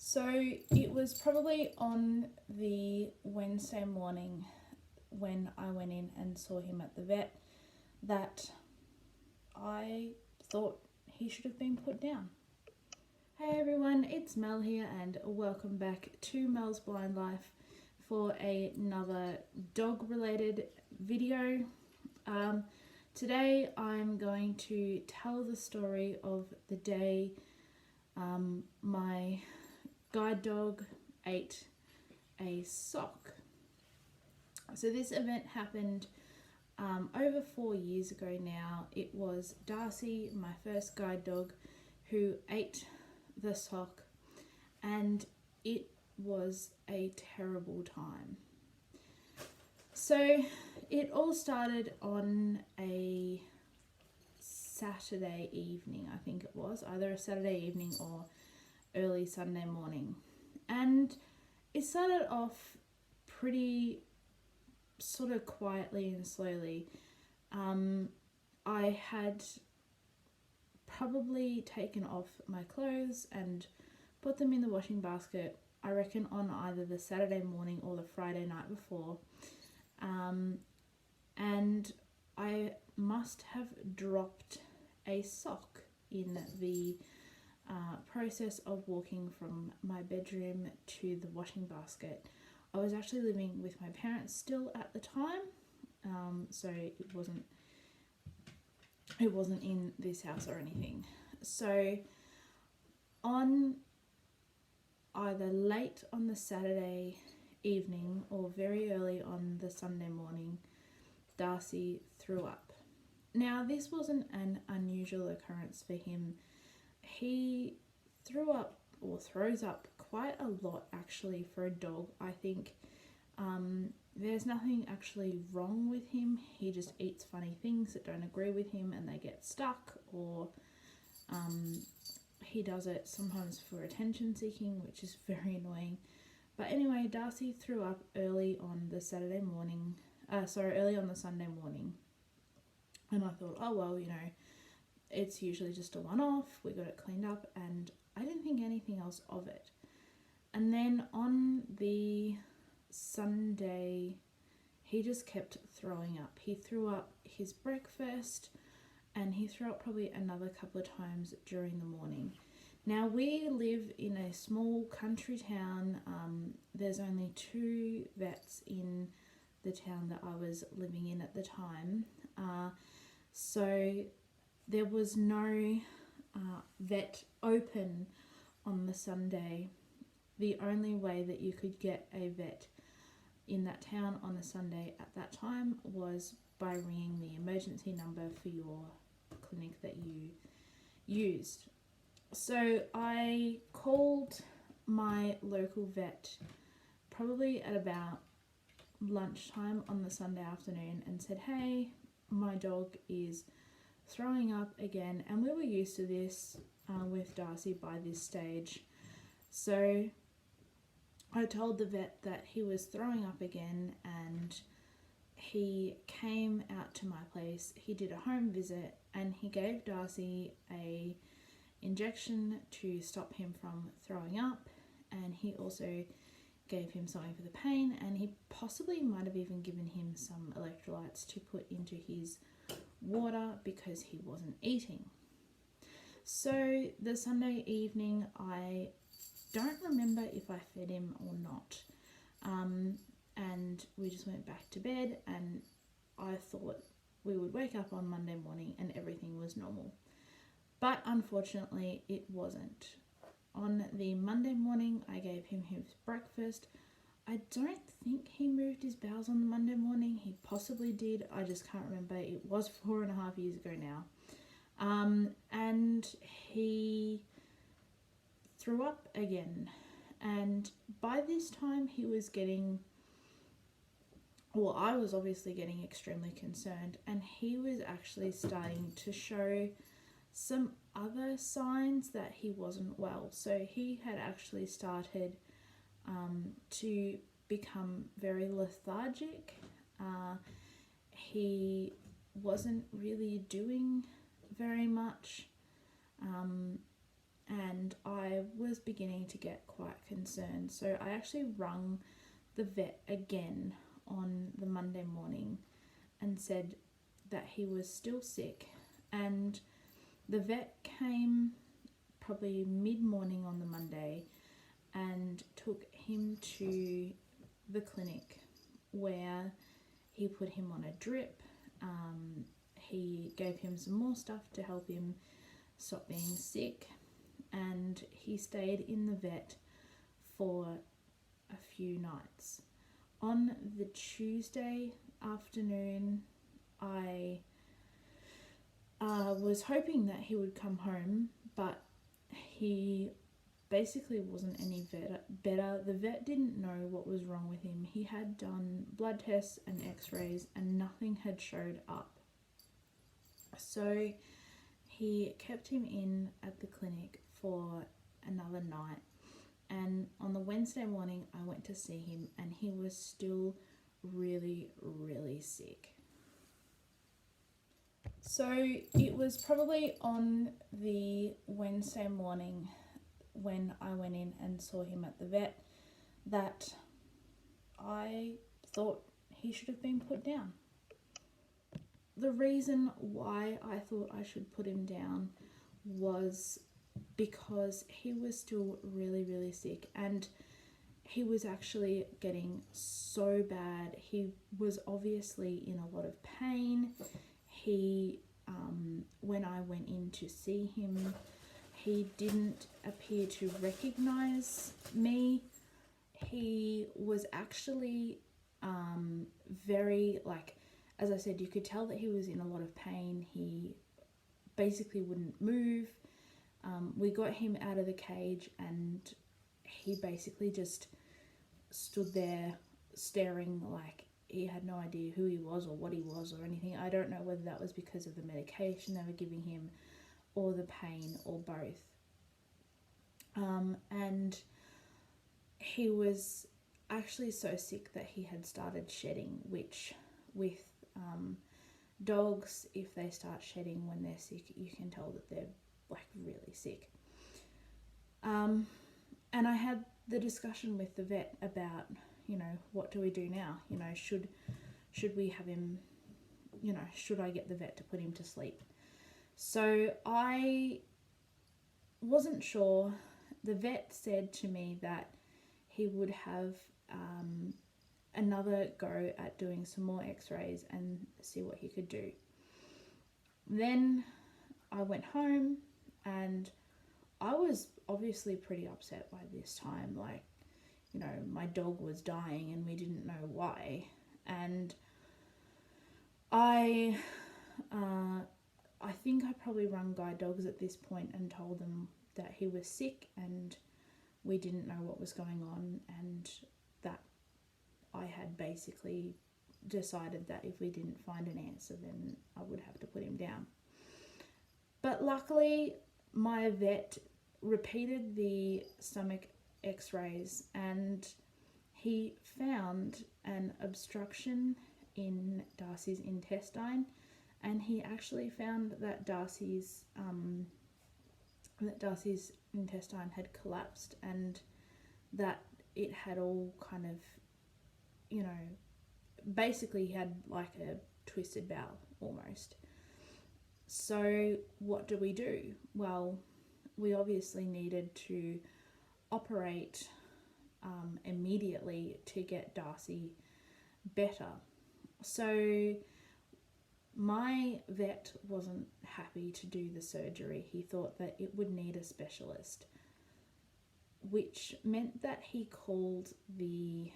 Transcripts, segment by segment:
So it was probably on the Wednesday morning when I went in and saw him at the vet that I thought he should have been put down. Hey everyone, it's Mel here and welcome back to Mel's Blind Life for another dog related video. Today I'm going to tell the story of the day my guide dog ate a sock. So this event happened over 4 years ago now. It was Darcy, my first guide dog, who ate the sock, and it was a terrible time. So it all started on a Saturday evening, I think it was, either a Saturday evening or early Sunday morning. And it started off pretty sort of quietly and slowly. I had probably taken off my clothes and put them in the washing basket, I reckon on either the Saturday morning or the Friday night before. And I must have dropped a sock in the process of walking from my bedroom to the washing basket. I was actually living with my parents still at the time, so it wasn't in this house or anything. So on either late on the Saturday evening or very early on the Sunday morning, Darcy threw up. Now this wasn't an unusual occurrence for him. He threw up or throws up quite a lot actually for a dog. I think there's nothing actually wrong with him. He just eats funny things that don't agree with him and they get stuck, or he does it sometimes for attention seeking, which is very annoying. But anyway, Darcy threw up early on the Sunday morning, and I thought, oh well, it's usually just a one-off, we got it cleaned up, and I didn't think anything else of it. And then on the Sunday, he just kept throwing up. He threw up his breakfast, and he threw up probably another couple of times during the morning. Now, we live in a small country town. There's only 2 vets in the town that I was living in at the time. So there was no vet open on the Sunday. The only way that you could get a vet in that town on a Sunday at that time was by ringing the emergency number for your clinic that you used. So I called my local vet probably at about lunchtime on the Sunday afternoon and said, hey, my dog is throwing up again, and we were used to this with Darcy by this stage. So I told the vet that he was throwing up again, and he came out to my place. He did a home visit and he gave Darcy a injection to stop him from throwing up, and he also gave him something for the pain, and he possibly might have even given him some electrolytes to put into his water because he wasn't eating. So the Sunday evening, I don't remember if I fed him or not, and we just went back to bed, and I thought we would wake up on Monday morning and everything was normal. But unfortunately it wasn't. On the Monday morning, I gave him his breakfast. I don't think he moved his bowels on the Monday morning. He possibly did. I just can't remember. It was 4.5 years ago now. And he threw up again. And by this time he was I was obviously getting extremely concerned, and he was actually starting to show some other signs that he wasn't well. So he had actually started to become very lethargic. He wasn't really doing very much. and I was beginning to get quite concerned. So I actually rung the vet again on the Monday morning and said that he was still sick, and the vet came probably mid-morning on the Monday and took him to the clinic, where he put him on a drip. He gave him some more stuff to help him stop being sick, and he stayed in the vet for a few nights. On the Tuesday afternoon, I was hoping that he would come home, but he basically wasn't any better. The vet didn't know what was wrong with him. He had done blood tests and x-rays and nothing had showed up. So he kept him in at the clinic for another night, and on the Wednesday morning I went to see him and he was still really, really sick. So it was probably on the Wednesday morning when I went in and saw him at the vet that I thought he should have been put down. The reason why I thought I should put him down was because he was still really, really sick, and he was actually getting so bad. He was obviously in a lot of pain. He, when I went in to see him, he didn't appear to recognize me. He was actually very, like, as I said, you could tell that he was in a lot of pain. He basically wouldn't move. We got him out of the cage and he basically just stood there staring like he had no idea who he was or what he was or anything. I don't know whether that was because of the medication they were giving him or the pain or both. And he was actually so sick that he had started shedding, which with dogs, if they start shedding when they're sick, you can tell that they're like really sick. And I had the discussion with the vet about, you know, what do we do now? You know, should we have him, you know, should I get the vet to put him to sleep? So I wasn't sure. The vet said to me that he would have another go at doing some more x-rays and see what he could do. Then I went home and I was obviously pretty upset by this time. Like, you know, my dog was dying and we didn't know why. And I think I probably rung Guide Dogs at this point and told them that he was sick and we didn't know what was going on, and that I had basically decided that if we didn't find an answer, then I would have to put him down. But luckily, my vet repeated the stomach x-rays and he found an obstruction in Darcy's intestine, and he actually found that Darcy's intestine had collapsed and that it had all kind of, you know, basically had like a twisted bowel almost. So what do we do? Well, we obviously needed to operate immediately to get Darcy better. So my vet wasn't happy to do the surgery. He thought that it would need a specialist, which meant that he called the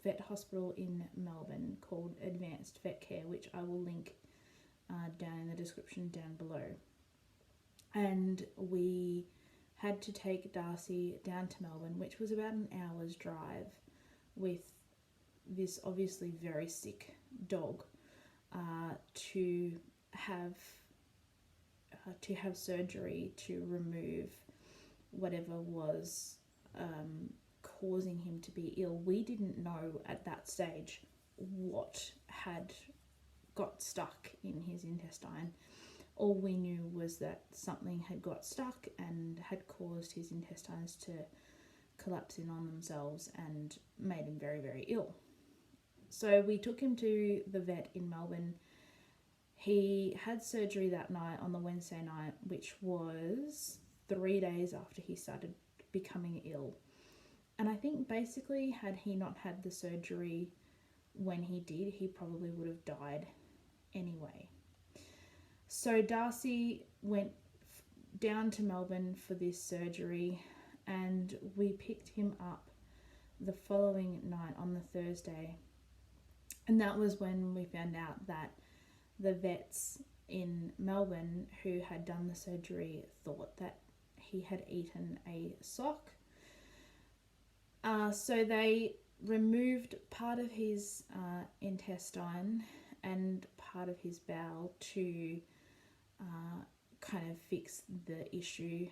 vet hospital in Melbourne called Advanced Vet Care, which I will link down in the description down below. And we had to take Darcy down to Melbourne, which was about an hour's drive, with this obviously very sick dog, to have surgery to remove whatever was causing him to be ill. We didn't know at that stage what had got stuck in his intestine. All we knew was that something had got stuck and had caused his intestines to collapse in on themselves and made him very, very ill. So we took him to the vet in Melbourne. He had surgery that night on the Wednesday night, which was 3 days after he started becoming ill. And I think basically, had he not had the surgery when he did, he probably would have died anyway. So Darcy went down to Melbourne for this surgery, and we picked him up the following night on the Thursday. And that was when we found out that the vets in Melbourne who had done the surgery thought that he had eaten a sock. So they removed part of his intestine and part of his bowel to kind of fix the issue.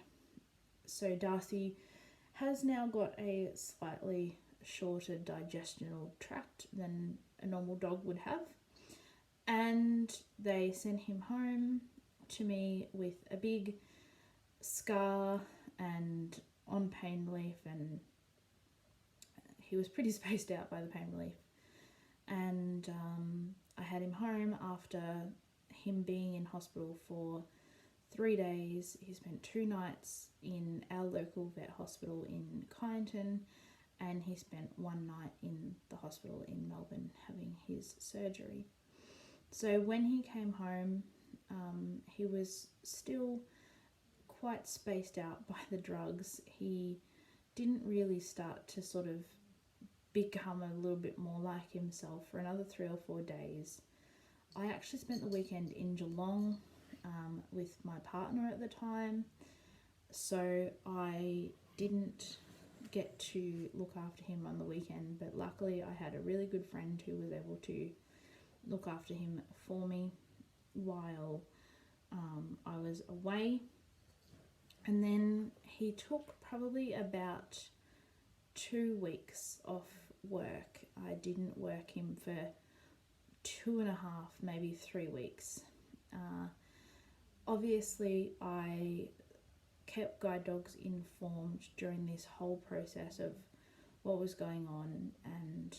So Darcy has now got a slightly shorter digestional tract than a normal dog would have. And they sent him home to me with a big scar and on pain relief, and he was pretty spaced out by the pain relief. And I had him home after him being in hospital for 3 days. He spent 2 nights in our local vet hospital in Kyneton, and he spent 1 night in the hospital in Melbourne having his surgery. So when he came home, he was still quite spaced out by the drugs. He didn't really start to sort of become a little bit more like himself for another 3 or 4 days. I actually spent the weekend in Geelong with my partner at the time, so I didn't get to look after him on the weekend, but luckily I had a really good friend who was able to look after him for me while I was away. And then he took probably about 2 weeks off work. I didn't work him for 2.5, maybe 3 weeks. Obviously, I kept guide dogs informed during this whole process of what was going on and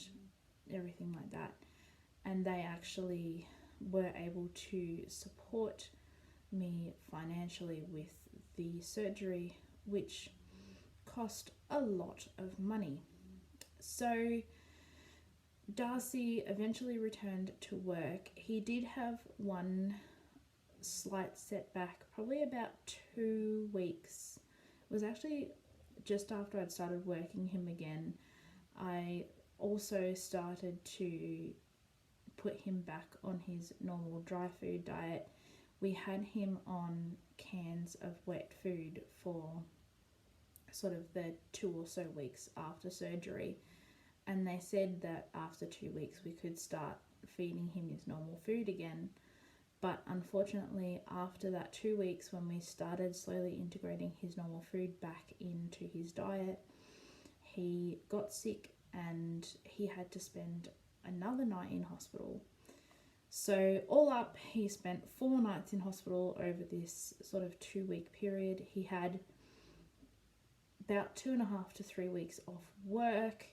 everything like that. And they actually were able to support me financially with the surgery, which cost a lot of money. So Darcy eventually returned to work. He did have one slight setback, probably about 2 weeks. It was actually just after I'd started working him again. I also started to put him back on his normal dry food diet. We had him on cans of wet food for sort of the 2 or so weeks after surgery, and they said that after 2 weeks we could start feeding him his normal food again. But unfortunately, after that 2 weeks, when we started slowly integrating his normal food back into his diet, he got sick and he had to spend another night in hospital. So all up, he spent 4 nights in hospital over this sort of 2-week period. He had about 2.5 to 3 weeks off work,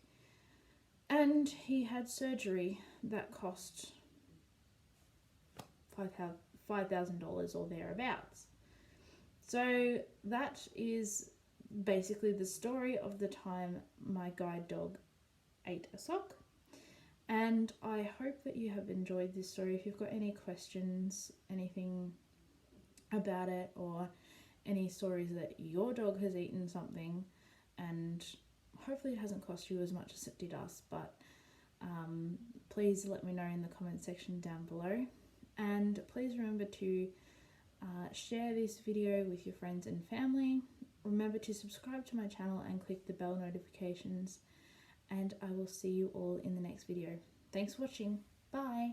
and he had surgery that cost $5,000 or thereabouts. So that is basically the story of the time my guide dog ate a sock. And I hope that you have enjoyed this story. If you've got any questions, anything about it, or any stories that your dog has eaten something, and hopefully it hasn't cost you as much as it did us, but please let me know in the comment section down below. And please remember to share this video with your friends and family. Remember to subscribe to my channel and click the bell notifications. And I will see you all in the next video. Thanks for watching. Bye.